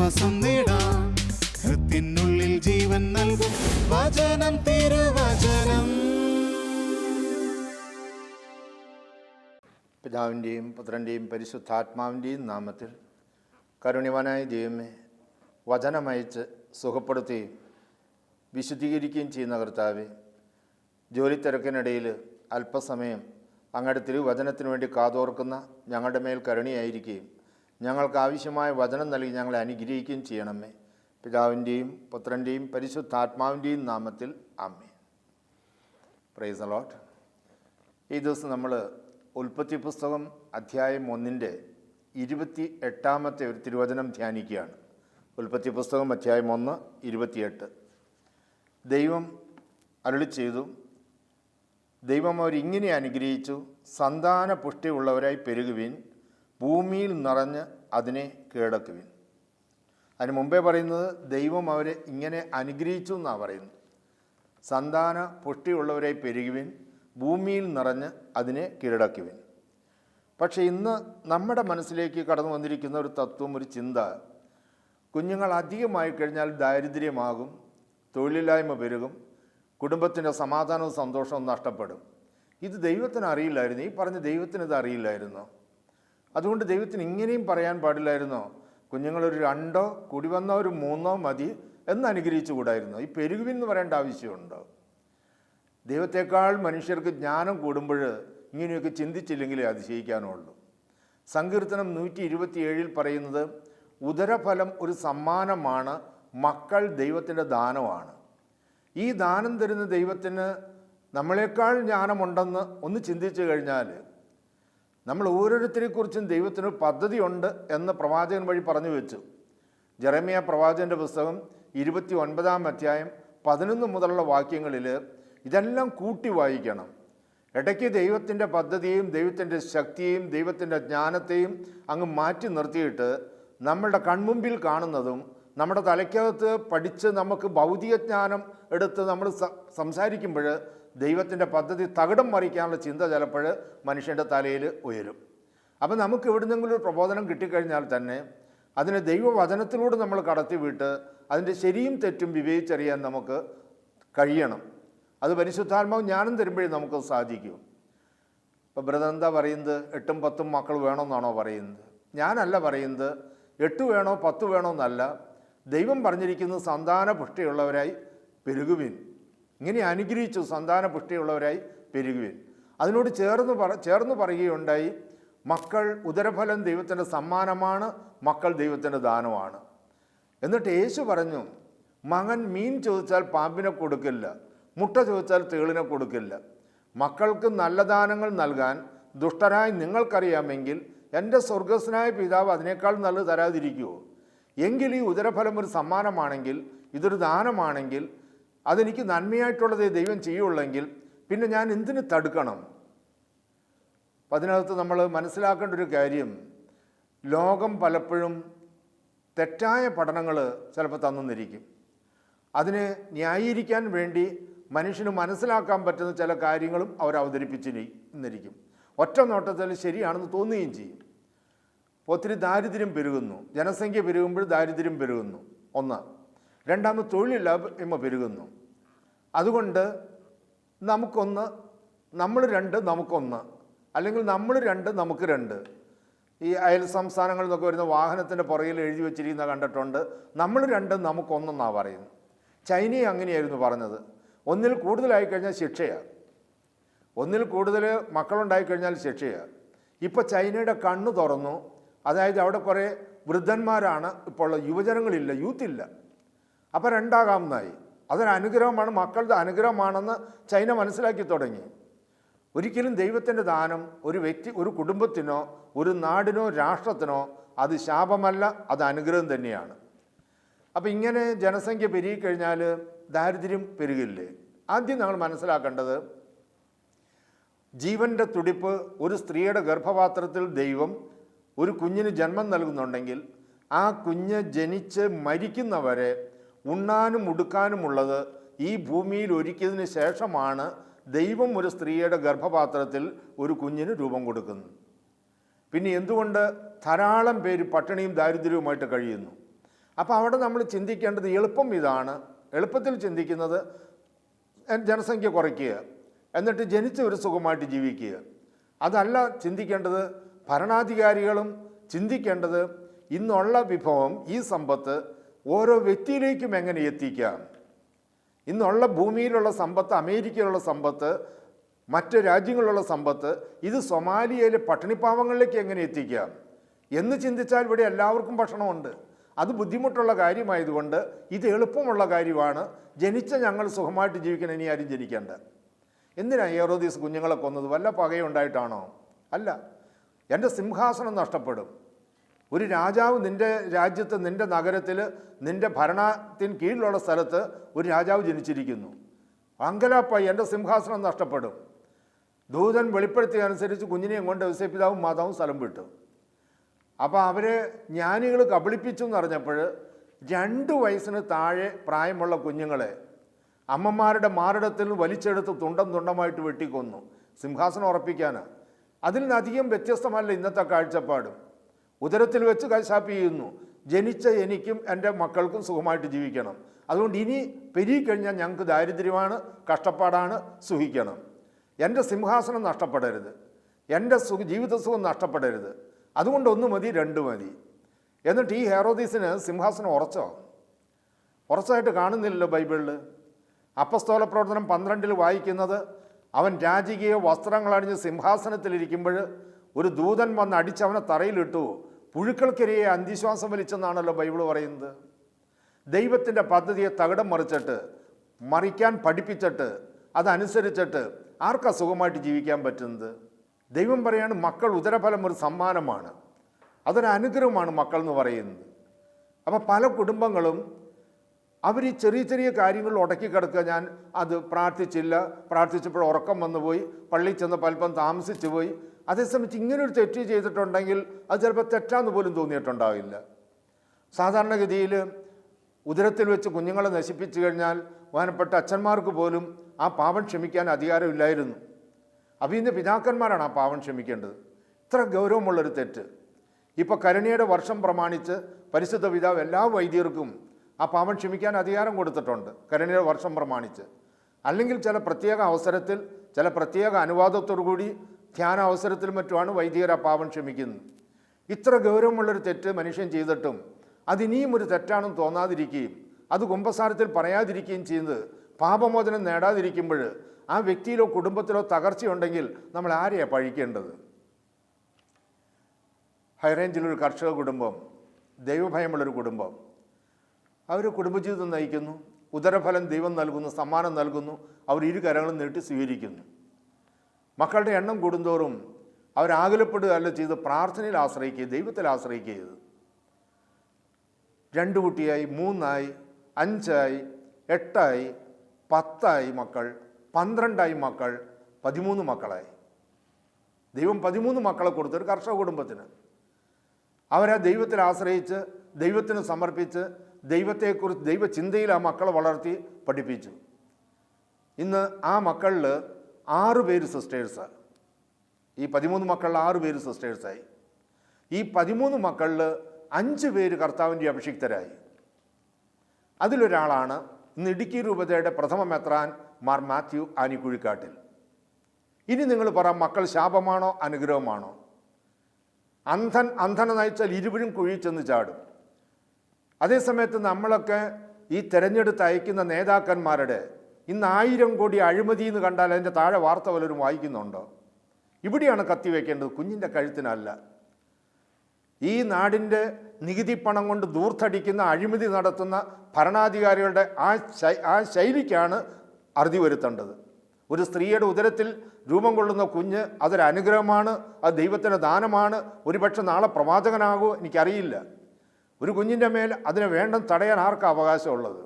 ആശ്വാസം നേടാം. ഹൃത്തിനുള്ളിൽ ജീവൻ നൽകും വചനം, തിരുവചനം. പിതാവിൻ്റെയും പുത്രൻ്റെയും പരിശുദ്ധാത്മാവിൻ്റെയും നാമത്തിൽ. കരുണ്യവാനായ ദൈവമേ, വചനമയച്ച് സുഖപ്പെടുത്തുകയും വിശുദ്ധീകരിക്കുകയും ചെയ്യുന്ന കർത്താവേ, ജോലി തിരക്കിനിടയിൽ അല്പസമയം അങ്ങയുടെ തിരുവചനത്തിനു വേണ്ടി കാതോർക്കുന്ന ഞങ്ങളുടെ മേൽ കരുണയായിരിക്കുകയും ഞങ്ങൾക്ക് ആവശ്യമായ വചനം നൽകി ഞങ്ങളെ അനുഗ്രഹിക്കുകയും ചെയ്യണമേ. പിതാവിൻ്റെയും പുത്രൻ്റെയും പരിശുദ്ധാത്മാവിൻ്റെയും നാമത്തിൽ ആമേൻ. Praise the Lord. ഈ ദിവസം നമ്മൾ ഉൽപ്പത്തി പുസ്തകം അധ്യായം 1 28 ഒരു തിരുവചനം ധ്യാനിക്കുകയാണ്. ഉൽപ്പത്തി പുസ്തകം അധ്യായം 1 28. ദൈവം അരുളി ചെയ്തു, ദൈവം അവരിങ്ങനെ അനുഗ്രഹിച്ചു, സന്താന പുഷ്ടിയുള്ളവരായി പെരുകുവിൻ, ഭൂമിയിൽ നിറഞ്ഞ് അതിനെ കീഴടക്കുവിൻ. അതിന് മുമ്പേ പറയുന്നത് ദൈവം അവരെ ഇങ്ങനെ അനുഗ്രഹിച്ചു എന്നാണ് പറയുന്നത്. സന്താന പുഷ്ടിയുള്ളവരായി പെരുകുവിൻ, ഭൂമിയിൽ നിറഞ്ഞ് അതിനെ കീഴടക്കുവിൻ. പക്ഷേ ഇന്ന് നമ്മുടെ മനസ്സിലേക്ക് കടന്നു വന്നിരിക്കുന്ന ഒരു തത്വം, ഒരു ചിന്ത, കുഞ്ഞുങ്ങൾ അധികമായി കഴിഞ്ഞാൽ ദാരിദ്ര്യമാകും, തൊഴിലില്ലായ്മ പെരുകും, കുടുംബത്തിൻ്റെ സമാധാനവും സന്തോഷവും നഷ്ടപ്പെടും. ഇത് ദൈവത്തിന് അറിയില്ലായിരുന്നു. ഈ പറഞ്ഞ ദൈവത്തിന് ഇത് അറിയില്ലായിരുന്നു. അതുകൊണ്ട് ദൈവത്തിന് ഇങ്ങനെയും പറയാൻ പാടില്ലായിരുന്നോ? കുഞ്ഞുങ്ങളൊരു 2 കൂടി വന്ന ഒരു 3 മതി എന്ന് അനുഗ്രഹിച്ചു കൂടായിരുന്നു. ഈ പെരുകുവിന്ന് പറയേണ്ട ആവശ്യമുണ്ടോ? ദൈവത്തെക്കാൾ മനുഷ്യർക്ക് ജ്ഞാനം കൂടുമ്പോൾ ഇങ്ങനെയൊക്കെ ചിന്തിച്ചില്ലെങ്കിലേ അതിശയിക്കാനുള്ളൂ. സങ്കീർത്തനം 127 പറയുന്നത്, ഉദരഫലം ഒരു സമ്മാനമാണ്, മക്കൾ ദൈവത്തിൻ്റെ ദാനമാണ്. ഈ ദാനം തരുന്ന ദൈവത്തിന് നമ്മളെക്കാൾ ജ്ഞാനമുണ്ടെന്ന് ഒന്ന് ചിന്തിച്ചു കഴിഞ്ഞാൽ, നമ്മൾ ഓരോരുത്തരെക്കുറിച്ചും ദൈവത്തിന് പദ്ധതിയുണ്ട് എന്ന് പ്രവാചകൻ വഴി പറഞ്ഞു വെച്ചു. ജെറമ്യാ പ്രവാചകൻ്റെ പുസ്തകം 29 അധ്യായം 11 മുതലുള്ള വാക്യങ്ങളിൽ ഇതെല്ലാം കൂട്ടി വായിക്കണം. ഇടയ്ക്ക് ദൈവത്തിൻ്റെ പദ്ധതിയെയും ദൈവത്തിൻ്റെ ശക്തിയെയും ദൈവത്തിൻ്റെ ജ്ഞാനത്തെയും അങ്ങ് മാറ്റി നിർത്തിയിട്ട് നമ്മളുടെ കൺമുമ്പിൽ കാണുന്നതും നമ്മുടെ തലയ്ക്കകത്ത് പഠിച്ച് നമുക്ക് ഭൗതിക ജ്ഞാനം എടുത്ത് നമ്മൾ സംസാരിക്കുമ്പോൾ ദൈവത്തിൻ്റെ പദ്ധതി തകിടം മറിക്കാനുള്ള ചിന്ത ചിലപ്പോൾ മനുഷ്യൻ്റെ തലയിൽ ഉയരും. അപ്പം നമുക്ക് എവിടുന്നെങ്കിലും ഒരു പ്രബോധനം കിട്ടിക്കഴിഞ്ഞാൽ തന്നെ അതിനെ ദൈവവചനത്തിലൂടെ നമ്മൾ കടത്തിവിട്ട് അതിൻ്റെ ശരിയും തെറ്റും വിവേചിച്ചറിയാൻ നമുക്ക് കഴിയണം. അത് പരിശുദ്ധാത്മാവ് ജ്ഞാനം തരുമ്പോഴേ നമുക്ക് സാധിക്കും. ഇപ്പോൾ ബ്രദർ എന്താ പറയുന്നത്? 8ഉം 10ഉം മക്കൾ വേണമെന്നാണോ പറയുന്നത്? ഞാനല്ല പറയുന്നത് 8 വേണോ 10 വേണോ എന്നല്ല. ദൈവം പറഞ്ഞിരിക്കുന്നത് സന്താന പുഷ്ടിയുള്ളവരായി പെരുകുവിൻ. ഇങ്ങനെ അനുഗ്രഹിച്ചു, സന്താന പുഷ്ടിയുള്ളവരായി പെരുകുവിൻ. അതിനോട് ചേർന്ന് പറയുകയുണ്ടായി, മക്കൾ ഉദരഫലം ദൈവത്തിൻ്റെ സമ്മാനമാണ്, മക്കൾ ദൈവത്തിൻ്റെ ദാനമാണ്. എന്നിട്ട് യേശു പറഞ്ഞു, മകൻ മീൻ ചോദിച്ചാൽ പാമ്പിനെ കൊടുക്കില്ല, മുട്ട ചോദിച്ചാൽ തേളിനെ കൊടുക്കില്ല. മക്കൾക്ക് നല്ല ദാനങ്ങൾ നൽകാൻ ദുഷ്ടരായി നിങ്ങൾക്കറിയാമെങ്കിൽ എൻ്റെ സ്വർഗസ്വനായ പിതാവ് അതിനേക്കാൾ നല്ലത് തരാതിരിക്കുമോ? എങ്കിൽ ഈ ഉദരഫലം ഒരു സമ്മാനമാണെങ്കിൽ, ഇതൊരു ദാനമാണെങ്കിൽ, അതെനിക്ക് നന്മയായിട്ടുള്ളതേ ദൈവം ചെയ്യുള്ളെങ്കിൽ പിന്നെ ഞാൻ എന്തിനു തടുക്കണം? അപ്പം അതിനകത്ത് നമ്മൾ മനസ്സിലാക്കേണ്ട ഒരു കാര്യം, ലോകം പലപ്പോഴും തെറ്റായ പഠനങ്ങൾ ചിലപ്പോൾ തന്നിരിക്കും. അതിനെ ന്യായീകരിക്കാൻ വേണ്ടി മനുഷ്യന് മനസ്സിലാക്കാൻ പറ്റുന്ന ചില കാര്യങ്ങളും അവർ അവതരിപ്പിച്ചിരിക്കും. ഒറ്റ നോട്ടത്തിൽ ശരിയാണെന്ന് തോന്നുകയും ചെയ്യും. ഒത്തിരി ദാരിദ്ര്യം പെരുകുന്നു, ജനസംഖ്യ പെരുകുമ്പോൾ ദാരിദ്ര്യം പെരുകുന്നു. 1. 2, തൊഴിലില്ലായ്മ പെരുകുന്നു. അതുകൊണ്ട് നമുക്കൊന്ന്, നമ്മൾ 2 നമുക്കൊന്ന്, അല്ലെങ്കിൽ നമ്മൾ 2 നമുക്ക് 2. ഈ അയൽ സംസ്ഥാനങ്ങളിൽ നിന്നൊക്കെ വരുന്ന വാഹനത്തിൻ്റെ പുറകിൽ എഴുതി വെച്ചിരിക്കുന്ന കണ്ടിട്ടുണ്ട്, നമ്മൾ 2 നമുക്കൊന്നെന്നാണ് പറയുന്നത്. ചൈനയും അങ്ങനെയായിരുന്നു പറഞ്ഞത്. 1ൽ കൂടുതലായി കഴിഞ്ഞാൽ ശിക്ഷയാണ്, 1ൽ കൂടുതൽ മക്കളുണ്ടായിക്കഴിഞ്ഞാൽ ശിക്ഷയാണ്. ഇപ്പോൾ ചൈനയുടെ കണ്ണ് തുറന്നു. അതായത് അവിടെ കുറേ വൃദ്ധന്മാരാണ്, ഇപ്പോൾ യുവജനങ്ങളില്ല, യൂത്തില്ല. അപ്പോൾ 2ആകാമെന്നായി. അതൊരനുഗ്രഹമാണ്, മക്കളുടെ അനുഗ്രഹമാണെന്ന് ചൈന മനസ്സിലാക്കി തുടങ്ങി. ഒരിക്കലും ദൈവത്തിൻ്റെ ദാനം ഒരു വ്യക്തി, ഒരു കുടുംബത്തിനോ ഒരു നാടിനോ രാഷ്ട്രത്തിനോ അത് ശാപമല്ല, അത് അനുഗ്രഹം തന്നെയാണ്. അപ്പം ഇങ്ങനെ ജനസംഖ്യ പെരുകിക്കഴിഞ്ഞാൽ ദാരിദ്ര്യം പെരുകില്ലേ? ആദ്യം നമ്മൾ മനസ്സിലാക്കേണ്ടത്, ജീവൻ്റെ തുടിപ്പ് ഒരു സ്ത്രീയുടെ ഗർഭപാത്രത്തിൽ ദൈവം ഒരു കുഞ്ഞിന് ജന്മം നൽകുന്നുണ്ടെങ്കിൽ ആ കുഞ്ഞ് ജനിച്ച് മരിക്കുന്നവരെ ഉണ്ണാനും ഉടുക്കാനുമുള്ളത് ഈ ഭൂമിയിൽ ഒരുക്കിയതിന് ശേഷമാണ് ദൈവം ഒരു സ്ത്രീയുടെ ഗർഭപാത്രത്തിൽ ഒരു കുഞ്ഞിന് രൂപം കൊടുക്കുന്നത്. പിന്നെ എന്തുകൊണ്ട് ധാരാളം പേര് പട്ടിണിയും ദാരിദ്ര്യവുമായിട്ട് കഴിയുന്നു? അപ്പോൾ അവിടെ നമ്മൾ ചിന്തിക്കേണ്ടത് എളുപ്പം ഇതാണ്. എളുപ്പത്തിൽ ചിന്തിക്കുന്നത് ജനസംഖ്യ കുറയ്ക്കുക, എന്നിട്ട് ജനിച്ചവർ സുഖമായിട്ട് ജീവിക്കുക. അതല്ല ചിന്തിക്കേണ്ടത്. ഭരണാധികാരികളും ചിന്തിക്കേണ്ടത് ഇന്നുള്ള വിഭവം, ഈ സമ്പത്ത് ഓരോ വ്യക്തിയിലേക്കും എങ്ങനെ എത്തിക്കാം. ഇന്നുള്ള ഭൂമിയിലുള്ള സമ്പത്ത്, അമേരിക്കയിലുള്ള സമ്പത്ത്, മറ്റ് രാജ്യങ്ങളിലുള്ള സമ്പത്ത്, ഇത് സൊമാലിയയിലെ പട്ടിണിപ്പാവങ്ങളിലേക്ക് എങ്ങനെ എത്തിക്കാം എന്ന് ചിന്തിച്ചാൽ ഇവിടെ എല്ലാവർക്കും ഭക്ഷണമുണ്ട്. അത് ബുദ്ധിമുട്ടുള്ള കാര്യമായതുകൊണ്ട് ഇത് എളുപ്പമുള്ള കാര്യമാണ്. ജനിച്ച ഞങ്ങൾ സുഖമായിട്ട് ജീവിക്കണം, ഇനി ആരും ജനിക്കേണ്ട. എന്തിനാണ് ഹെറോദീസ് കുഞ്ഞുങ്ങളെ കൊന്നത്? വല്ല പകയുണ്ടായിട്ടാണോ? അല്ല. എൻ്റെ സിംഹാസനം നഷ്ടപ്പെടും. ഒരു രാജാവ് നിൻ്റെ രാജ്യത്ത്, നിൻ്റെ നഗരത്തിൽ, നിൻ്റെ ഭരണത്തിന് കീഴിലുള്ള സ്ഥലത്ത് ഒരു രാജാവ് ജനിച്ചിരിക്കുന്നു. അങ്കലാപ്പായി എൻ്റെ സിംഹാസനം നഷ്ടപ്പെടും. ദൂതൻ വെളിപ്പെടുത്തിയ അനുസരിച്ച് കുഞ്ഞിനെയും കൊണ്ട് യോസേപ്പിതാവും മാതാവും സ്ഥലം വിട്ടു. അപ്പോൾ അവരെ ജ്ഞാനികൾ കബളിപ്പിച്ചു എന്നറിഞ്ഞപ്പോൾ 2 വയസ്സിന് താഴെ പ്രായമുള്ള കുഞ്ഞുങ്ങളെ അമ്മമാരുടെ മാറിടത്തിൽ വലിച്ചെടുത്ത് തുണ്ടം തുണ്ടമായിട്ട് വെട്ടിക്കൊന്നു. സിംഹാസനം ഉറപ്പിക്കാനാണ്. അതിൽ നിന്നധികം വ്യത്യസ്തമല്ല ഇന്നത്തെ കാഴ്ചപ്പാടും. ഉദരത്തിൽ വെച്ച് കശാപ്പ് ചെയ്യുന്നു. ജനിച്ച എനിക്കും എൻ്റെ മക്കൾക്കും സുഖമായിട്ട് ജീവിക്കണം, അതുകൊണ്ട് ഇനി പെരുകിക്കഴിഞ്ഞാൽ ഞങ്ങൾക്ക് ദാരിദ്ര്യമാണ്, കഷ്ടപ്പാടാണ്, സുഖിക്കണം. എൻ്റെ സിംഹാസനം നഷ്ടപ്പെടരുത്, എൻ്റെ ജീവിതസുഖം നഷ്ടപ്പെടരുത്. അതുകൊണ്ട് 1 മതി, 2 മതി. എന്നിട്ട് ഈ ഹെറോദീസിന് സിംഹാസനം ഉറച്ചായിട്ട് കാണുന്നില്ലല്ലോ ബൈബിളിൽ. അപ്പസ്തോല പ്രവർത്തനം 12 വായിക്കുന്നത്, അവൻ രാജകീയ വസ്ത്രങ്ങളണിഞ്ഞ് സിംഹാസനത്തിലിരിക്കുമ്പോൾ ഒരു ദൂതൻ വന്ന് അടിച്ചവനെ തറയിലിട്ടു, പുഴുക്കൾക്കിരയെ അന്തിശ്വാസം വലിച്ചെന്നാണല്ലോ ബൈബിൾ പറയുന്നത്. ദൈവത്തിൻ്റെ പദ്ധതിയെ തകിടം മറിക്കാൻ പഠിപ്പിച്ചിട്ട് അതനുസരിച്ചിട്ട് ആർക്കാ സുഖമായിട്ട് ജീവിക്കാൻ പറ്റുന്നത്? ദൈവം പറയാണ്, മക്കൾ ഉദരഫലം ഒരു സമ്മാനമാണ്, അതൊരു അനുഗ്രഹമാണ് മക്കൾ എന്ന് പറയുന്നത്. അപ്പോൾ പല കുടുംബങ്ങളും അവർ ഈ ചെറിയ ചെറിയ കാര്യങ്ങൾ ഉടക്കി കിടക്കുക. ഞാൻ അത് പ്രാർത്ഥിച്ചപ്പോൾ ഉറക്കം വന്നുപോയി, പള്ളിയിൽ ചെന്ന് പലപ്പം താമസിച്ചു പോയി. അതേസമയത്ത് ഇങ്ങനൊരു തെറ്റ് ചെയ്തിട്ടുണ്ടെങ്കിൽ അത് ചിലപ്പോൾ തെറ്റാന്ന് പോലും തോന്നിയിട്ടുണ്ടാവില്ല. സാധാരണഗതിയിൽ ഉദരത്തിൽ വെച്ച് കുഞ്ഞുങ്ങളെ നശിപ്പിച്ചു കഴിഞ്ഞാൽ ബഹുമാനപ്പെട്ട അച്ഛന്മാർക്ക് പോലും ആ പാപം ക്ഷമിക്കാൻ അധികാരമില്ലായിരുന്നു. അപ്പോൾ ഇന്ന് പിതാക്കന്മാരാണ് ആ പാപം ക്ഷമിക്കേണ്ടത്. ഇത്ര ഗൗരവമുള്ളൊരു തെറ്റ്. ഇപ്പോൾ കരുണയുടെ വർഷം പ്രമാണിച്ച് പരിശുദ്ധ പിതാവ് എല്ലാ വൈദ്യർക്കും ആ പാപം ക്ഷമിക്കാൻ അധികാരം കൊടുത്തിട്ടുണ്ട്, കരുണയുടെ വർഷം പ്രമാണിച്ച്. അല്ലെങ്കിൽ ചില പ്രത്യേക അവസരത്തിൽ, ചില പ്രത്യേക അനുവാദത്തോടുകൂടി ധ്യാന അവസരത്തിൽ മറ്റുമാണ് വൈദികർ ആ പാപം ക്ഷമിക്കുന്നത്. ഇത്ര ഗൗരവമുള്ളൊരു തെറ്റ് മനുഷ്യൻ ചെയ്തിട്ടും അതിനിയും ഒരു തെറ്റാണെന്ന് തോന്നാതിരിക്കുകയും അത് കുമ്പസാരത്തിൽ പറയാതിരിക്കുകയും ചെയ്യുന്നത് പാപമോചനം നേടാതിരിക്കുമ്പോൾ ആ വ്യക്തിയിലോ കുടുംബത്തിലോ തകർച്ചയുണ്ടെങ്കിൽ നമ്മൾ ആരെയാണ് പഴിക്കേണ്ടത്? ഹൈറേഞ്ചിലൊരു കർഷക കുടുംബം, ദൈവഭയമുള്ളൊരു കുടുംബം, അവർ കുടുംബജീവിതം നയിക്കുന്നു. ഉദരഫലം ദൈവം നൽകുന്നു, സമ്മാനം നൽകുന്നു. അവർ 2 കരങ്ങളും നീട്ടി സ്വീകരിക്കുന്നു. മക്കളുടെ എണ്ണം കൂടുന്തോറും അവരാകുലപ്പെടുകയല്ല ചെയ്ത് പ്രാർത്ഥനയിൽ ആശ്രയിക്കുക, ദൈവത്തിൽ ആശ്രയിക്കുക. 2 കുട്ടിയായി, 3 5 8 10 മക്കൾ, 12 മക്കൾ, 13 മക്കളായി. ദൈവം 13 മക്കളെ കൊടുത്തൊരു കർഷക കുടുംബത്തിന്. അവരാ ദൈവത്തിൽ ആശ്രയിച്ച്, ദൈവത്തിന് സമർപ്പിച്ച്, ദൈവത്തെക്കുറിച്ച് ദൈവചിന്തയിൽ ആ മക്കളെ വളർത്തി പഠിപ്പിച്ചു. ഇന്ന് ആ മക്കളിൽ 6 പേര് സിസ്റ്റേഴ്സാണ്. ഈ 13 മക്കളിൽ 6 പേര് സിസ്റ്റേഴ്സായി. ഈ 13 മക്കളിൽ 5 പേര് കർത്താവിൻ്റെ അഭിഷിക്തരായി. അതിലൊരാളാണ് ഇന്ന് ഇടുക്കി രൂപതയുടെ പ്രഥമ മെത്രാൻ മാർ മാത്യു ആനിക്കുഴിക്കാട്ടിൽ. ഇനി നിങ്ങൾ പറ, മക്കൾ ശാപമാണോ അനുഗ്രഹമാണോ? അന്ധനെ നയിച്ചാൽ 20 കുഴിയിൽ ചെന്ന് ചാടും. അതേസമയത്ത് നമ്മളൊക്കെ ഈ തിരഞ്ഞെടുത്ത് അയക്കുന്ന നേതാക്കന്മാരുടെ ഇന്ന് 1000 കോടി അഴിമതി എന്ന് കണ്ടാൽ അതിൻ്റെ താഴെ വാർത്ത വല്ലവരും വായിക്കുന്നുണ്ടോ? ഇവിടെയാണ് കത്തിവെക്കേണ്ടത്, കുഞ്ഞിൻ്റെ കഴുത്തിനല്ല. ഈ നാടിൻ്റെ നികുതി പണം കൊണ്ട് ദൂർത്തടിക്കുന്ന, അഴിമതി നടത്തുന്ന ഭരണാധികാരികളുടെ ആ ശൈലിക്കാണ് അറുതി വരുത്തേണ്ടത്. ഒരു സ്ത്രീയുടെ ഉദരത്തിൽ രൂപം കൊള്ളുന്ന കുഞ്ഞ് അതൊരു അനുഗ്രഹമാണ്, അത് ദൈവത്തിൻ്റെ ദാനമാണ്. ഒരുപക്ഷെ നാളെ പ്രവാചകനാകുമോ എനിക്കറിയില്ല. ഒരു കുഞ്ഞിൻ്റെ മേൽ അതിനെ വേണ്ടം തടയാൻ ആർക്കാണ് അവകാശമുള്ളത്?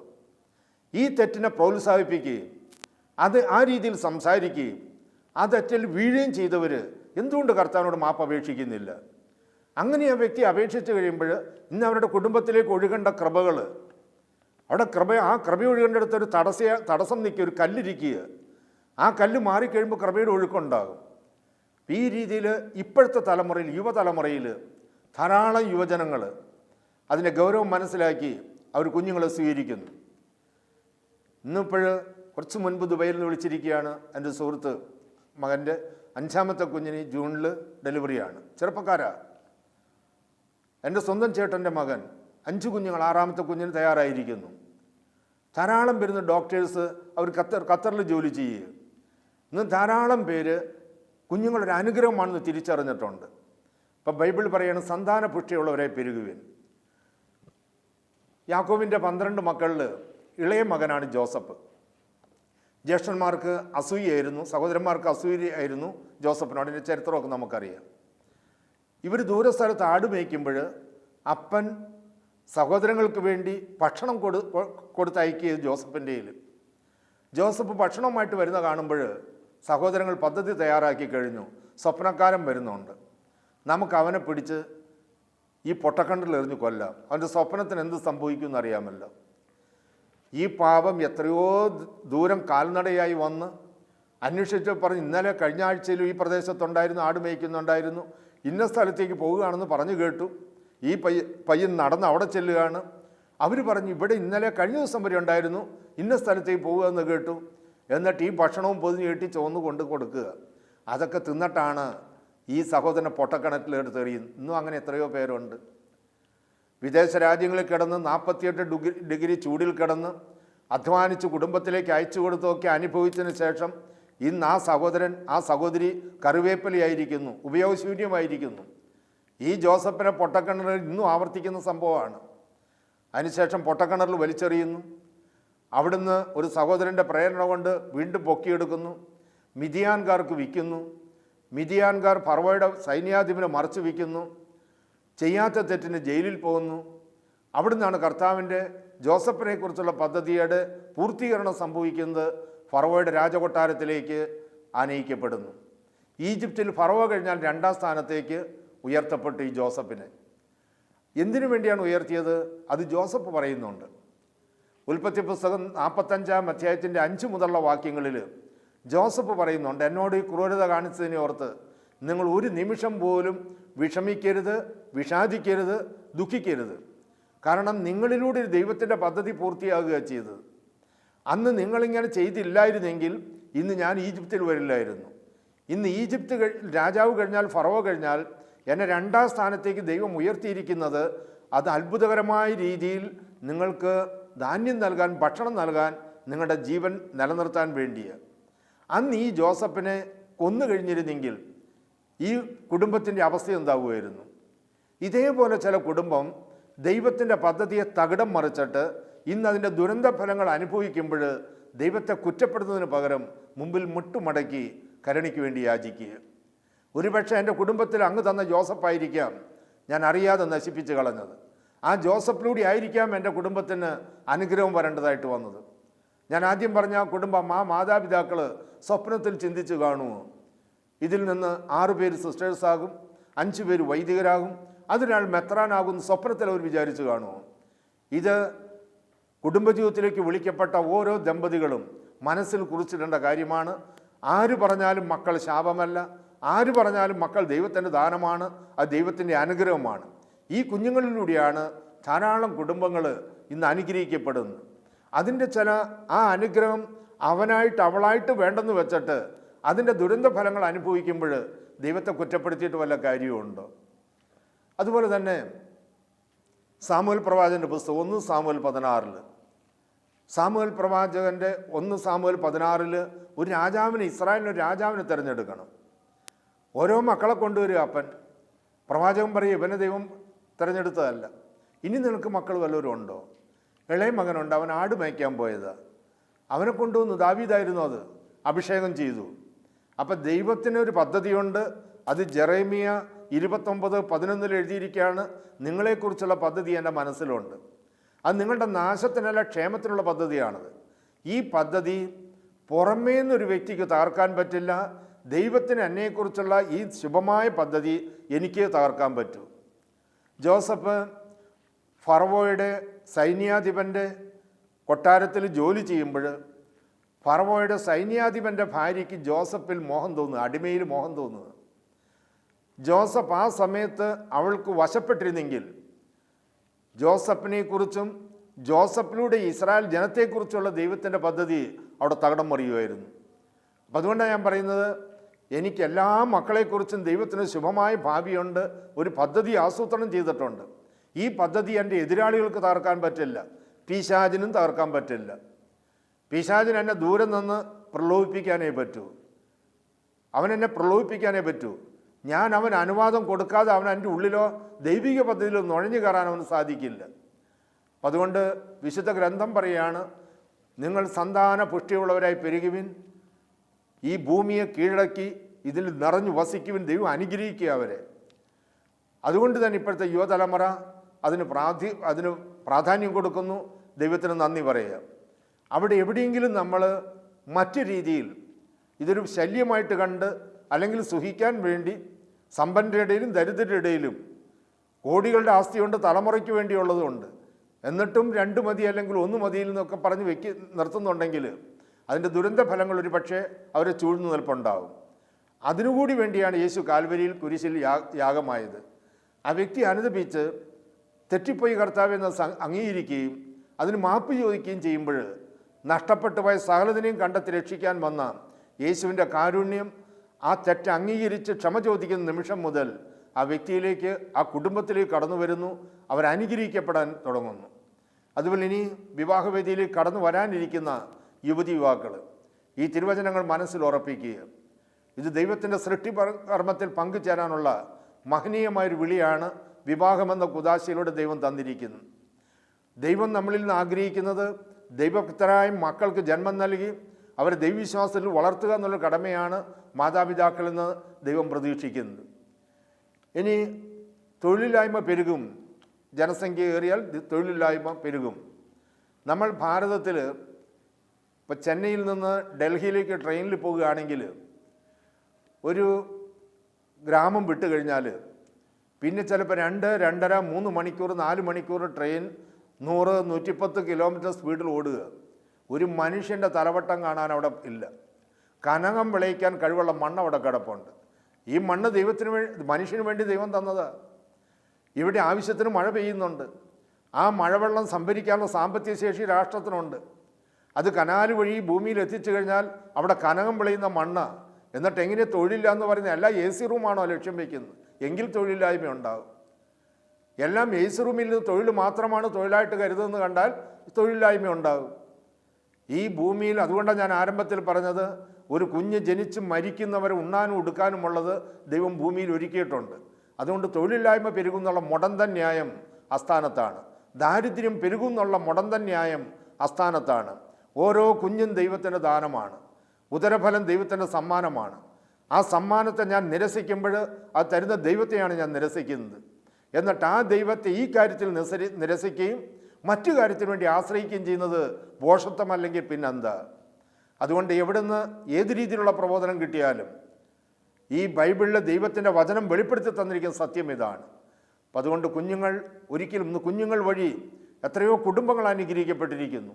ഈ തെറ്റിനെ പ്രോത്സാഹിപ്പിക്കുകയും ആ രീതിയിൽ സംസാരിക്കുകയും ആ തെറ്റിൽ വീഴുകയും ചെയ്തവർ എന്തുകൊണ്ട് കർത്താവിനോട് മാപ്പ് അപേക്ഷിക്കുന്നില്ല? അങ്ങനെ ആ വ്യക്തി അപേക്ഷിച്ച് കഴിയുമ്പോൾ ഇന്ന് അവരുടെ കുടുംബത്തിലേക്ക് ഒഴുകേണ്ട കൃപകൾ, അവിടെ ആ കൃപ ഒഴുകേണ്ടടുത്ത് ഒരു തടസ്സം നിൽക്കുക, ഒരു കല്ലിരിക്കുക. ആ കല്ല് മാറിക്കഴിയുമ്പോൾ കൃപയുടെ ഒഴുക്കുണ്ടാകും. ഈ രീതിയിൽ ഇപ്പോഴത്തെ തലമുറയിൽ, യുവതലമുറയിൽ ധാരാളം യുവജനങ്ങൾ അതിൻ്റെ ഗൗരവം മനസ്സിലാക്കി അവർ കുഞ്ഞുങ്ങളെ സ്വീകരിക്കുന്നു. ഇന്നിപ്പോൾ കുറച്ച് മുൻപ് ദുബൈയിൽ നിന്ന് വിളിച്ചിരിക്കുകയാണ് എൻ്റെ സുഹൃത്ത്. മകൻ്റെ 5ാമത്തെ കുഞ്ഞിന് ജൂണിൽ ഡെലിവറിയാണ്. ചെറുപ്പക്കാരാ. എൻ്റെ സ്വന്തം ചേട്ടൻ്റെ മകൻ 5 കുഞ്ഞുങ്ങൾ, 6ാമത്തെ കുഞ്ഞിന് തയ്യാറായിരിക്കുന്നു. ധാരാളം വരുന്ന ഡോക്ടേഴ്സ് അവർ ഖത്തറിൽ ജോലി ചെയ്യുക. ഇന്ന് ധാരാളം പേര് കുഞ്ഞുങ്ങളൊരു അനുഗ്രഹമാണെന്ന് തിരിച്ചറിഞ്ഞിട്ടുണ്ട്. ഇപ്പം ബൈബിൾ പറയുന്നത് സന്താന പുഷ്ടിയുള്ളവരെ പെരുകുവിൻ. യാക്കോബിൻ്റെ 12 മക്കളിൽ ഇളയ മകനാണ് ജോസഫ്. ജ്യേഷ്ഠന്മാർക്ക് അസൂയായിരുന്നു, സഹോദരന്മാർക്ക് അസൂയായിരുന്നു ജോസഫിനോട്. അതിൻ്റെ ചരിത്രമൊക്കെ നമുക്കറിയാം. ഇവർ ദൂരസ്ഥലത്ത് ആട് മേയ്ക്കുമ്പോൾ അപ്പൻ സഹോദരങ്ങൾക്ക് വേണ്ടി ഭക്ഷണം കൊടുത്തയക്കിയത് ജോസഫിൻ്റെ കയ്യിൽ. ജോസഫ് ഭക്ഷണവുമായിട്ട് വരുന്ന കാണുമ്പോൾ സഹോദരങ്ങൾ പദ്ധതി തയ്യാറാക്കി കഴിഞ്ഞു. സ്വപ്നക്കാരൻ വരുന്നുണ്ട്, നമുക്ക് അവനെ പിടിച്ച് ഈ പൊട്ടക്കണ്ടിൽ എറിഞ്ഞ് കൊല്ലാം, അവൻ്റെ സ്വപ്നത്തിന് എന്ത് സംഭവിക്കുമെന്ന് അറിയാമല്ലോ. ഈ പാപം എത്രയോ ദൂരം കാൽനടയായി വന്ന് അന്വേഷിച്ച് പറഞ്ഞ് ഇന്നലെ കഴിഞ്ഞ ആഴ്ചയിലും ഈ പ്രദേശത്തുണ്ടായിരുന്നു, ആട് മേയ്ക്കുന്നുണ്ടായിരുന്നു, ഇന്ന സ്ഥലത്തേക്ക് പോവുകയാണെന്ന് പറഞ്ഞു കേട്ടു. ഈ പയ്യൻ നടന്ന് അവിടെ ചെല്ലുകയാണ്. അവർ പറഞ്ഞു ഇവിടെ ഇന്നലെ കഴിഞ്ഞ ദിവസം വരെ ഉണ്ടായിരുന്നു, ഇന്ന സ്ഥലത്തേക്ക് പോവുക എന്ന് കേട്ടു. എന്നിട്ട് ഈ ഭക്ഷണവും പൊതിഞ്ഞ് കെട്ടി ചുവന്ന് കൊണ്ട് കൊടുക്കുക. അതൊക്കെ തിന്നിട്ടാണ് ഈ സഹോദരനെ പൊട്ടക്കിണറ്റിലെടുത്ത് എറിയുന്നത്. ഇന്നും അങ്ങനെ എത്രയോ പേരുണ്ട്. വിദേശ രാജ്യങ്ങളിൽ കിടന്ന് 48 ഡിഗ്രി ചൂടിൽ കിടന്ന് അധ്വാനിച്ച് കുടുംബത്തിലേക്ക് അയച്ചു കൊടുത്തൊക്കെ അനുഭവിച്ചതിന് ശേഷം ഇന്ന് ആ സഹോദരൻ ആ സഹോദരി കറിവേപ്പിലയായിരിക്കുന്നു, ഉപയോഗശൂന്യമായിരിക്കുന്നു. ഈ ജോസഫിനെ പൊട്ടക്കിണറിൽ ഇന്നും ആവർത്തിക്കുന്ന സംഭവമാണ്. അതിനുശേഷം പൊട്ടക്കിണറിൽ വലിച്ചെറിയുന്നു. അവിടുന്ന് ഒരു സഹോദരൻ്റെ പ്രേരണ കൊണ്ട് വീണ്ടും പൊക്കിയെടുക്കുന്നു. മിദിയാൻകാർക്ക് വിൽക്കുന്നു. മിദിയാൻകാർ ഫറവോയുടെ സൈന്യാധിപനെ മറച്ചു വിൽക്കുന്നു. ചെയ്യാത്ത തെറ്റിന് ജയിലിൽ പോകുന്നു. അവിടുന്നാണ് കർത്താവിൻ്റെ ജോസഫിനെ കുറിച്ചുള്ള പദ്ധതിയുടെ പൂർത്തീകരണം സംഭവിക്കുന്നത്. ഫറവോയുടെ രാജകൊട്ടാരത്തിലേക്ക് ആനയിക്കപ്പെടുന്നു. ഈജിപ്തിൽ ഫറവോ കഴിഞ്ഞാൽ 2ാം സ്ഥാനത്തേക്ക് ഉയർത്തപ്പെട്ടു ഈ ജോസഫിനെ. എന്തിനു വേണ്ടിയാണ് ഉയർത്തിയത്? അത് ജോസഫ് പറയുന്നുണ്ട്. ഉൽപ്പത്തി പുസ്തകം 45-ാം അധ്യായത്തിൻ്റെ 5 മുതലുള്ള വാക്യങ്ങളിൽ ജോസഫ് പറയുന്നുണ്ട്, എന്നോട് ഈ ക്രൂരത കാണിച്ചതിനെ ഓർത്ത് നിങ്ങൾ ഒരു നിമിഷം പോലും വിഷമിക്കരുത്, വിഷാദിക്കരുത്, ദുഃഖിക്കരുത്. കാരണം നിങ്ങളിലൂടെ ദൈവത്തിൻ്റെ പദ്ധതി പൂർത്തിയാകുക ചെയ്തത്. അന്ന് നിങ്ങളിങ്ങനെ ചെയ്തില്ലായിരുന്നെങ്കിൽ ഇന്ന് ഞാൻ ഈജിപ്തിൽ വരില്ലായിരുന്നു. ഇന്ന് ഈജിപ്ത് രാജാവ് കഴിഞ്ഞാൽ ഫറവോ കഴിഞ്ഞാൽ എന്നെ 2ാം സ്ഥാനത്തേക്ക് ദൈവം ഉയർത്തിയിരിക്കുന്നത് അത് അത്ഭുതകരമായ രീതിയിൽ നിങ്ങൾക്ക് ധാന്യം നൽകാൻ, ഭക്ഷണം നൽകാൻ, നിങ്ങളുടെ ജീവൻ നിലനിർത്താൻ വേണ്ടിയാണ്. അന്ന് ഈ ജോസഫിനെ കൊന്നു കഴിഞ്ഞിരുന്നെങ്കിൽ ഈ കുടുംബത്തിൻ്റെ അവസ്ഥ എന്താകുമായിരുന്നു? ഇതേപോലെ ചില കുടുംബം ദൈവത്തിൻ്റെ പദ്ധതിയെ തകിടം മറിച്ചിട്ട് ഇന്ന് അതിൻ്റെ ദുരന്ത ഫലങ്ങൾ അനുഭവിക്കുമ്പോൾ ദൈവത്തെ കുറ്റപ്പെടുന്നതിന് പകരം മുമ്പിൽ മുട്ടുമടക്കി കരുണയ്ക്ക് വേണ്ടി യാചിക്കുക. ഒരുപക്ഷെ എൻ്റെ കുടുംബത്തിൽ അങ്ങ് തന്ന ജോസഫായിരിക്കാം ഞാൻ അറിയാതെ നശിപ്പിച്ച് കളഞ്ഞത്. ആ ജോസഫിലൂടെ ആയിരിക്കാം എൻ്റെ കുടുംബത്തിന് അനുഗ്രഹം വരേണ്ടതായിട്ട് വന്നത്. ഞാൻ ആദ്യം പറഞ്ഞ ആ കുടുംബം, ആ മാതാപിതാക്കൾ സ്വപ്നത്തിൽ ചിന്തിച്ച് കാണുമോ? ഇതിൽ നിന്ന് 6 പേര് സിസ്റ്റേഴ്സാകും, 5 പേര് വൈദികരാകും, അതിനാൾ മെത്രാനാകും സ്വപ്നത്തിൽ അവർ വിചാരിച്ച് കാണുമോ? ഇത് കുടുംബജീവിതത്തിലേക്ക് വിളിക്കപ്പെട്ട ഓരോ ദമ്പതികളും മനസ്സിൽ കുറിച്ചിടേണ്ട കാര്യമാണ്. ആര് പറഞ്ഞാലും മക്കൾ ശാപമല്ല, ആര് പറഞ്ഞാലും മക്കൾ ദൈവത്തിൻ്റെ ദാനമാണ്, അത് ദൈവത്തിൻ്റെ അനുഗ്രഹമാണ്. ഈ കുഞ്ഞുങ്ങളിലൂടെയാണ് ധാരാളം കുടുംബങ്ങൾ ഇന്ന് അനുഗ്രഹിക്കപ്പെടുന്നത്. അതിൻ്റെ ആ അനുഗ്രഹം അവനായിട്ട് അവളായിട്ട് വേണ്ടെന്ന് വെച്ചിട്ട് അതിൻ്റെ ദുരന്ത ഫലങ്ങൾ അനുഭവിക്കുമ്പോൾ ദൈവത്തെ കുറ്റപ്പെടുത്തിയിട്ട് വല്ല കാര്യവുമുണ്ടോ? അതുപോലെ തന്നെ സാമുവേൽ പ്രവാചകൻ്റെ പുസ്തകം 1 സാമുവേൽ 16 സാമുവേൽ പ്രവാചകൻ്റെ 1 സാമുവേൽ 16 ഒരു രാജാവിനെ, ഇസ്രായേലിന് ഒരു രാജാവിനെ തിരഞ്ഞെടുക്കണം. ഓരോ മക്കളെ കൊണ്ടുവരിക അപ്പൻ. പ്രവാചകൻ പറയും ഇവനെ ദൈവം തിരഞ്ഞെടുത്തതല്ല, ഇനി നിനക്ക് മക്കൾ വല്ലവരും ഉണ്ടോ? ഇളയ മകനുണ്ട്, അവൻ ആട് മേയ്ക്കാൻ പോയത്, അവനെ കൊണ്ടുവന്നു. ദാവീദായിരുന്നു അത്, അഭിഷേകം ചെയ്തു. അപ്പം ദൈവത്തിനൊരു പദ്ധതിയുണ്ട്. അത് ജെറേമിയ 29:11 എഴുതിയിരിക്കുകയാണ്. നിങ്ങളെക്കുറിച്ചുള്ള പദ്ധതി എൻ്റെ മനസ്സിലുണ്ട്. അത് നിങ്ങളുടെ നാശത്തിനല്ല ക്ഷേമത്തിനുള്ള പദ്ധതിയാണത്. ഈ പദ്ധതി പുറമേ നിന്നൊരു വ്യക്തിക്ക് തകർക്കാൻ പറ്റില്ല. ദൈവത്തിന് എന്നെക്കുറിച്ചുള്ള ഈ ശുഭമായ പദ്ധതി എനിക്ക് തകർക്കാൻ പറ്റൂ. ജോസഫ് ഫറവോയുടെ സൈന്യാധിപൻ്റെ കൊട്ടാരത്തിൽ ജോലി ചെയ്യുമ്പോൾ ഫറവോയുടെ സൈന്യാധിപൻ്റെ ഭാര്യയ്ക്ക് ജോസഫിൽ മോഹം തോന്നുക, അടിമയിൽ മോഹം തോന്നുക. ജോസഫ് ആ സമയത്ത് അവൾക്ക് വശപ്പെട്ടിരുന്നെങ്കിൽ ജോസഫിനെക്കുറിച്ചും ജോസഫിലൂടെ ഇസ്രായേൽ ജനത്തെക്കുറിച്ചുള്ള ദൈവത്തിൻ്റെ പദ്ധതി അവിടെ തകിടം മറിയുമായിരുന്നു. അപ്പം അതുകൊണ്ടാണ് ഞാൻ പറയുന്നത്, എനിക്ക് എല്ലാ മക്കളെക്കുറിച്ചും ദൈവത്തിന് ശുഭമായ ഭാവിയുണ്ട്, ഒരു പദ്ധതി ആസൂത്രണം ചെയ്തിട്ടുണ്ട്. ഈ പദ്ധതി എൻ്റെ എതിരാളികൾക്ക് തകർക്കാൻ പറ്റില്ല, പിശാചിനും തകർക്കാൻ പറ്റില്ല. പിശാചിന് എന്നെ ദൂരെ നിന്ന് പ്രലോഭിപ്പിക്കാനേ പറ്റൂ, അവനെന്നെ പ്രലോഭിപ്പിക്കാനേ പറ്റൂ. ഞാൻ അവൻ അനുവാദം കൊടുക്കാതെ അവൻ എൻ്റെ ഉള്ളിലോ ദൈവിക പദ്ധതിയിലോ നുഴഞ്ഞു കയറാൻ അവന് സാധിക്കില്ല. അതുകൊണ്ട് വിശുദ്ധ ഗ്രന്ഥം പറയുകയാണ്, നിങ്ങൾ സന്താന പുഷ്ടിയുള്ളവരായി പെരുകുവിൻ, ഈ ഭൂമിയെ കീഴടക്കി ഇതിൽ നിറഞ്ഞു വസിക്കുവിൻ, ദൈവം അനുഗ്രഹിക്കുക അവരെ. അതുകൊണ്ട് തന്നെ ഇപ്പോഴത്തെ യുവതലമുറ അതിന് പ്രാധാന്യം കൊടുക്കുന്നു, ദൈവത്തിന് നന്ദി പറയുക. അവിടെ എവിടെയെങ്കിലും നമ്മൾ മറ്റു രീതിയിൽ ഇതൊരു ശല്യമായിട്ട് കണ്ട്, അല്ലെങ്കിൽ സുഖിക്കാൻ വേണ്ടി സമ്പന്നരുടെ ഇടയിലും ദരിദ്രരുടെ ഇടയിലും കോടികളുടെ ആസ്തിയുണ്ട്, തലമുറയ്ക്ക് വേണ്ടിയുള്ളതുകൊണ്ട്, എന്നിട്ടും 2 മതി അല്ലെങ്കിൽ 1 മതിയിൽ നിന്നൊക്കെ പറഞ്ഞ് നിർത്തുന്നുണ്ടെങ്കിൽ അതിൻ്റെ ദുരന്ത ഫലങ്ങൾ ഒരു പക്ഷേ അവരെ ചൂഴ്ന്നു നിൽപ്പുണ്ടാവും. അതിനുകൂടി വേണ്ടിയാണ് യേശു കാൽവരിയിൽ കുരിശിൽ യാഗമായത്. ആ വ്യക്തി അനുദപിച്ച് തെറ്റിപ്പോയി കർത്താവ് എന്ന് അംഗീകരിക്കുകയും അതിന് മാപ്പ് ചോദിക്കുകയും ചെയ്യുമ്പോൾ നഷ്ടപ്പെട്ടു പോയ സകലതിനെയും കണ്ടെത്തി രക്ഷിക്കാൻ വന്ന യേശുവിൻ്റെ കാരുണ്യം ആ തെറ്റ് അംഗീകരിച്ച് ക്ഷമ ചോദിക്കുന്ന നിമിഷം മുതൽ ആ വ്യക്തിയിലേക്ക്, ആ കുടുംബത്തിലേക്ക് കടന്നു വരുന്നു, അവരനുഗ്രഹിക്കപ്പെടാൻ തുടങ്ങുന്നു. അതുപോലെ ഇനി വിവാഹവേദിയിലേക്ക് കടന്നു വരാനിരിക്കുന്ന യുവതി യുവാക്കൾ ഈ തിരുവചനങ്ങൾ മനസ്സിൽ ഉറപ്പിക്കുക. ഇത് ദൈവത്തിൻ്റെ സൃഷ്ടി കർമ്മത്തിൽ പങ്കുചേരാനുള്ള മഹനീയമായൊരു വിളിയാണ് വിവാഹമെന്ന കുദാശയിലൂടെ ദൈവം തന്നിരിക്കുന്നത്. ദൈവം നമ്മളിൽ നിന്ന് ആഗ്രഹിക്കുന്നത് ദൈവഭക്തരായ മക്കൾക്ക് ജന്മം നൽകി അവരെ ദൈവവിശ്വാസത്തിൽ വളർത്തുക എന്നുള്ള കടമയാണ് മാതാപിതാക്കളിൽ നിന്ന് ദൈവം പ്രതീക്ഷിക്കുന്നത്. ഇനി തൊഴിലില്ലായ്മ പെരുകും, ജനസംഖ്യ ഏറിയാൽ തൊഴിലില്ലായ്മ പെരുകും. നമ്മൾ ഭാരതത്തിൽ ഇപ്പോൾ ചെന്നൈയിൽ നിന്ന് ഡൽഹിയിലേക്ക് ട്രെയിനിൽ പോകുകയാണെങ്കിൽ ഒരു ഗ്രാമം വിട്ട് കഴിഞ്ഞാൽ പിന്നെ ചിലപ്പോൾ 2, 2.5, 3 മണിക്കൂർ 4 മണിക്കൂർ ട്രെയിൻ 100, 110 കിലോമീറ്റർ സ്പീഡിൽ ഓടുക. ഒരു മനുഷ്യൻ്റെ തലവട്ടം കാണാൻ അവിടെ ഇല്ല. കനകം വിളയിക്കാൻ കഴിവുള്ള മണ്ണ് അവിടെ കിടപ്പുണ്ട്. ഈ മണ്ണ് ദൈവത്തിന് വേണ്ടി, മനുഷ്യന് വേണ്ടി ദൈവം തന്നതാണ്. ഇവിടെ ആവശ്യത്തിന് മഴ പെയ്യുന്നുണ്ട്. ആ മഴവെള്ളം സംഭരിക്കാനുള്ള സാമ്പത്തിക ശേഷി രാഷ്ട്രത്തിനുണ്ട്. അത് കനാല് വഴി ഭൂമിയിൽ എത്തിച്ചു കഴിഞ്ഞാൽ അവിടെ കനകം വിളയുന്ന മണ്ണ്. എന്നിട്ട് എങ്ങനെ തൊഴിലില്ല എന്ന് പറയുന്നത്? എല്ലാ AC റൂമാണോ ലക്ഷ്യം വയ്ക്കുന്നത്? എങ്കിൽ തൊഴിലില്ലായ്മ ഉണ്ടാകും. എല്ലാം AC റൂമിൽ നിന്ന് തൊഴിൽ മാത്രമാണ് തൊഴിലായിട്ട് കരുതുന്നത് കണ്ടാൽ തൊഴിലില്ലായ്മ ഉണ്ടാകും ഈ ഭൂമിയിൽ. അതുകൊണ്ടാണ് ഞാൻ ആരംഭത്തിൽ പറഞ്ഞത്, ഒരു കുഞ്ഞ് ജനിച്ച് മരിക്കുന്നവരെ ഉണ്ണാനും ഉടുക്കാനുമുള്ളത് ദൈവം ഭൂമിയിൽ ഒരുക്കിയിട്ടുണ്ട്. അതുകൊണ്ട് തൊഴിലില്ലായ്മ പെരുകുന്നുള്ള മുടന്തൻ ന്യായം അസ്ഥാനത്താണ്. ദാരിദ്ര്യം പെരുകുന്നുള്ള മുടന്തൻ ന്യായം അസ്ഥാനത്താണ്. ഓരോ കുഞ്ഞും ദൈവത്തിൻ്റെ ദാനമാണ്, ഉദരഫലം ദൈവത്തിൻ്റെ സമ്മാനമാണ്. ആ സമ്മാനത്തെ ഞാൻ നിരസിക്കുമ്പോൾ അത് തരുന്ന ദൈവത്തെയാണ് ഞാൻ നിരസിക്കുന്നത്. എന്നിട്ട് ആ ദൈവത്തെ ഈ കാര്യത്തിൽ നിരസിക്കുകയും മറ്റു കാര്യത്തിന് വേണ്ടി ആശ്രയിക്കുകയും ചെയ്യുന്നത് ഭോഷത്വമല്ലെങ്കിൽ പിന്നെന്താ? അതുകൊണ്ട് എവിടുന്ന് ഏത് രീതിയിലുള്ള പ്രബോധനം കിട്ടിയാലും ഈ ബൈബിളിലെ ദൈവത്തിൻ്റെ വചനം വെളിപ്പെടുത്തി തന്നിരിക്കുന്ന സത്യം ഇതാണ്. അപ്പം അതുകൊണ്ട് കുഞ്ഞുങ്ങൾ വഴി എത്രയോ കുടുംബങ്ങൾ അനുഗ്രഹിക്കപ്പെട്ടിരിക്കുന്നു.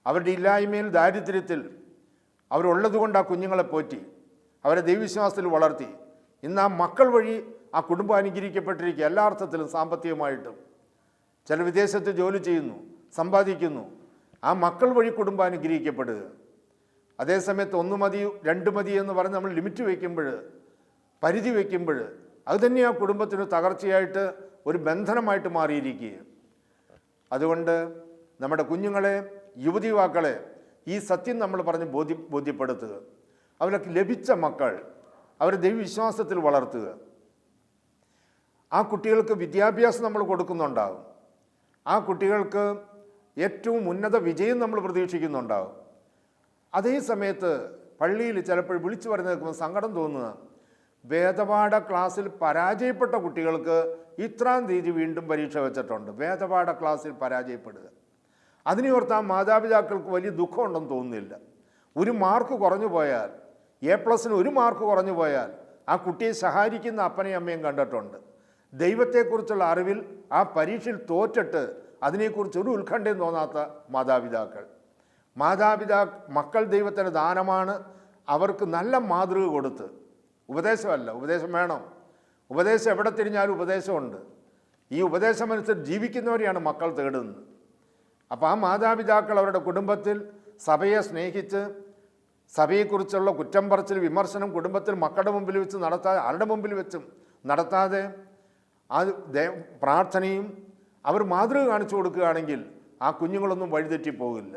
അവരുടെ ഇല്ലായ്മയിൽ, ദാരിദ്ര്യത്തിൽ അവരുള്ളതുകൊണ്ട് ആ കുഞ്ഞുങ്ങളെ പോറ്റി അവരെ ദൈവവിശ്വാസത്തിൽ വളർത്തി. ഇന്ന് ആ മക്കൾ വഴി ആ കുടുംബം അനുഗ്രഹിക്കപ്പെട്ടിരിക്കുക, എല്ലാ അർത്ഥത്തിലും സാമ്പത്തികമായിട്ടും. ചില വിദേശത്ത് ജോലി ചെയ്യുന്നു, സമ്പാദിക്കുന്നു. ആ മക്കൾ വഴി കുടുംബം അനുഗ്രഹിക്കപ്പെടുക. അതേസമയത്ത് 1 മതി 2 മതി എന്ന് പറഞ്ഞ് നമ്മൾ ലിമിറ്റ് വയ്ക്കുമ്പോൾ, പരിധി വയ്ക്കുമ്പോൾ അത് തന്നെ ആ കുടുംബത്തിന് തകർച്ചയായിട്ട് ഒരു ബന്ധനമായിട്ട് മാറിയിരിക്കുക. അതുകൊണ്ട് നമ്മുടെ കുഞ്ഞുങ്ങളെ, യുവതിയുവാക്കളെ ഈ സത്യം നമ്മൾ പറഞ്ഞ് ബോധ്യപ്പെടുത്തുക. അവർക്ക് ലഭിച്ച മക്കൾ അവരെ ദൈവവിശ്വാസത്തിൽ വളർത്തുക. ആ കുട്ടികൾക്ക് വിദ്യാഭ്യാസം നമ്മൾ കൊടുക്കുന്നുണ്ടാകും. ആ കുട്ടികൾക്ക് ഏറ്റവും ഉന്നത വിജയം നമ്മൾ പ്രതീക്ഷിക്കുന്നുണ്ടാകും. അതേ സമയത്ത് പള്ളിയിൽ ചിലപ്പോൾ വിളിച്ചു പറഞ്ഞു നിൽക്കുമ്പോൾ സങ്കടം തോന്നുക, വേദപാഠ ക്ലാസ്സിൽ പരാജയപ്പെട്ട കുട്ടികൾക്ക് ഇത്രാം തീയതി വീണ്ടും പരീക്ഷ വെച്ചിട്ടുണ്ട്. വേദപാഠ ക്ലാസ്സിൽ പരാജയപ്പെടുക, അതിനെയോർത്ത് ആ മാതാപിതാക്കൾക്ക് വലിയ ദുഃഖമുണ്ടെന്ന് തോന്നുന്നില്ല. 1 മാർക്ക് കുറഞ്ഞു പോയാൽ, A+ന് 1 മാർക്ക് കുറഞ്ഞു പോയാൽ ആ കുട്ടിയെ സഹായിക്കുന്ന അപ്പനെയും അമ്മയും കണ്ടിട്ടുണ്ട്. ദൈവത്തെക്കുറിച്ചുള്ള അറിവിൽ ആ പരീക്ഷയിൽ തോറ്റിട്ട് അതിനെക്കുറിച്ച് ഒരു ഉത്കണ്ഠയും തോന്നാത്ത മാതാപിതാക്കൾ. മക്കൾ ദൈവത്തിൻ്റെ ദാനമാണ്. അവർക്ക് നല്ല മാതൃക കൊടുത്ത്, ഉപദേശമല്ല, ഉപദേശം വേണം, ഉപദേശം എവിടെ തിരിഞ്ഞാലും ഉപദേശമുണ്ട്. ഈ ഉപദേശമനുസരിച്ച് ജീവിക്കുന്നവരെയാണ് മക്കൾ തേടുന്നത്. അപ്പോൾ ആ മാതാപിതാക്കൾ അവരുടെ കുടുംബത്തിൽ സഭയെ സ്നേഹിച്ച് സഭയെക്കുറിച്ചുള്ള കുറ്റം പറച്ചിൽ വിമർശനം കുടുംബത്തിൽ മക്കളുടെ മുമ്പിൽ വെച്ച് നടത്താതെ ആരുടെ മുമ്പിൽ വെച്ചും നടത്താതെ ആ പ്രാർത്ഥനയും അവർ മാതൃക കാണിച്ചു കൊടുക്കുകയാണെങ്കിൽ ആ കുഞ്ഞുങ്ങളൊന്നും വഴിതെറ്റിപ്പോകില്ല.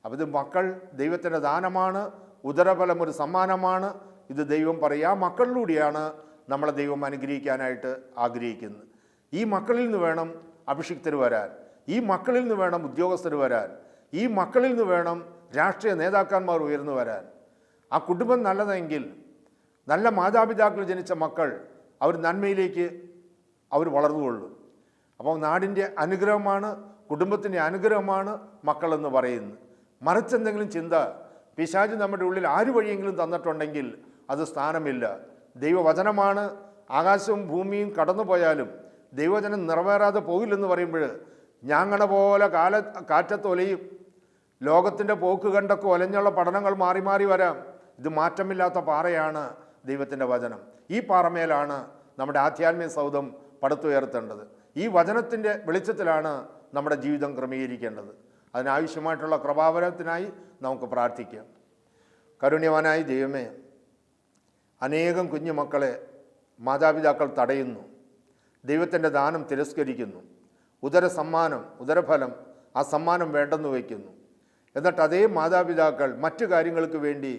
അപ്പോൾ ഇത് മക്കൾ ദൈവത്തിൻ്റെ ദാനമാണ്, ഉദരഫലം ഒരു സമ്മാനമാണ്. ഇത് ദൈവം പറയുക, ആ മക്കളിലൂടെയാണ് നമ്മളെ ദൈവം അനുഗ്രഹിക്കാനായിട്ട് ആഗ്രഹിക്കുന്നത്. ഈ മക്കളിൽ നിന്ന് വേണം അഭിഷിക്തർ വരാൻ, ഈ മക്കളിൽ നിന്ന് വേണം ഉദ്യോഗസ്ഥർ വരാൻ, ഈ മക്കളിൽ നിന്ന് വേണം രാഷ്ട്രീയ നേതാക്കന്മാർ ഉയർന്നു വരാൻ. ആ കുടുംബം നല്ലതെങ്കിൽ, നല്ല മാതാപിതാക്കൾ ജനിച്ച മക്കൾ അവർ നന്മയിലേക്ക് അവർ വളർന്നുകൊള്ളും. അപ്പോൾ നാടിൻ്റെ അനുഗ്രഹമാണ്, കുടുംബത്തിൻ്റെ അനുഗ്രഹമാണ് മക്കളെന്ന് പറയുന്നത്. മറിച്ചെന്തെങ്കിലും ചിന്ത പിശാച് നമ്മുടെ ഉള്ളിൽ ആര് വഴിയെങ്കിലും തന്നിട്ടുണ്ടെങ്കിൽ അത് സ്ഥാനമില്ല. ദൈവവചനമാണ്. ആകാശവും ഭൂമിയും കടന്നു പോയാലും ദൈവവചനം നിറവേറാതെ പോകില്ലെന്ന് പറയുമ്പോൾ ഞാങ്ങണ പോലെ കാറ്റത്ത് ഒലയും. ലോകത്തിൻ്റെ പോക്ക് കണ്ടൊക്കെ ഒലഞ്ഞുള്ള പഠനങ്ങൾ മാറി മാറി വരാം. ഇത് മാറ്റമില്ലാത്ത പാറയാണ് ദൈവത്തിൻ്റെ വചനം. ഈ പാറമേലാണ് നമ്മുടെ ആധ്യാത്മിക സൗധം പടുത്തുയർത്തേണ്ടത്. ഈ വചനത്തിൻ്റെ വെളിച്ചത്തിലാണ് നമ്മുടെ ജീവിതം ക്രമീകരിക്കേണ്ടത്. അതിനാവശ്യമായിട്ടുള്ള കൃപാവരത്തിനായി നമുക്ക് പ്രാർത്ഥിക്കാം. കാരുണ്യവാനായ ദൈവമേ, അനേകം കുഞ്ഞുമക്കളെ മാതാപിതാക്കൾ തടയുന്നു, ദൈവത്തിൻ്റെ ദാനം തിരസ്കരിക്കുന്നു, ഉദരഫലം ആ സമ്മാനം വേണ്ടെന്ന് വയ്ക്കുന്നു. എന്നിട്ട് അതേ മാതാപിതാക്കൾ മറ്റു കാര്യങ്ങൾക്ക് വേണ്ടി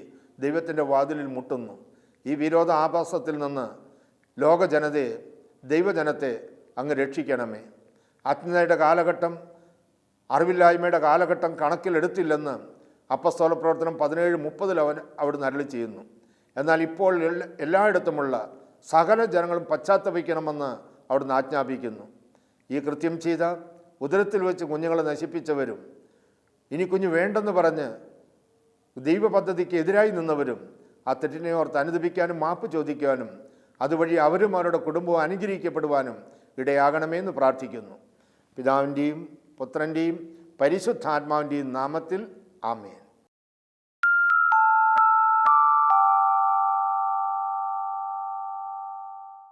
ദൈവത്തിൻ്റെ വാതിലിൽ മുട്ടുന്നു. ഈ വിരോധ ആഭാസത്തിൽ നിന്ന് ലോകജനതയെ, ദൈവജനത്തെ അങ്ങ് രക്ഷിക്കണമേ. ആത്മീയതയുടെ കാലഘട്ടം, അറിവില്ലായ്മയുടെ കാലഘട്ടം കണക്കിലെടുത്തില്ലെന്ന് അപ്പസ്തോല പ്രവർത്തനം 17:30 അവിടുന്ന് അരുളി ചെയ്യുന്നു. എന്നാൽ ഇപ്പോൾ എല്ലായിടത്തുമുള്ള സകല ജനങ്ങളും പശ്ചാത്തപിക്കണമെന്ന് അവിടുന്ന് ആജ്ഞാപിക്കുന്നു. ഈ കൃത്യം ചെയ്ത ഉദരത്തിൽ വെച്ച് കുഞ്ഞുങ്ങളെ നശിപ്പിച്ചവരും ഇനി കുഞ്ഞ് വേണ്ടെന്ന് പറഞ്ഞ് ദൈവ പദ്ധതിക്ക് എതിരായി നിന്നവരും ആ തെറ്റിനെ ഓർത്ത് അനുദപിക്കാനും മാപ്പ് ചോദിക്കാനും അതുവഴി അവരും അവരുടെ കുടുംബവും അനുഗ്രഹിക്കപ്പെടുവാനും ഇടയാകണമെന്ന് പ്രാർത്ഥിക്കുന്നു. പിതാവിൻ്റെയും പുത്രൻ്റെയും പരിശുദ്ധാത്മാവിൻ്റെയും നാമത്തിൽ ആമേൻ.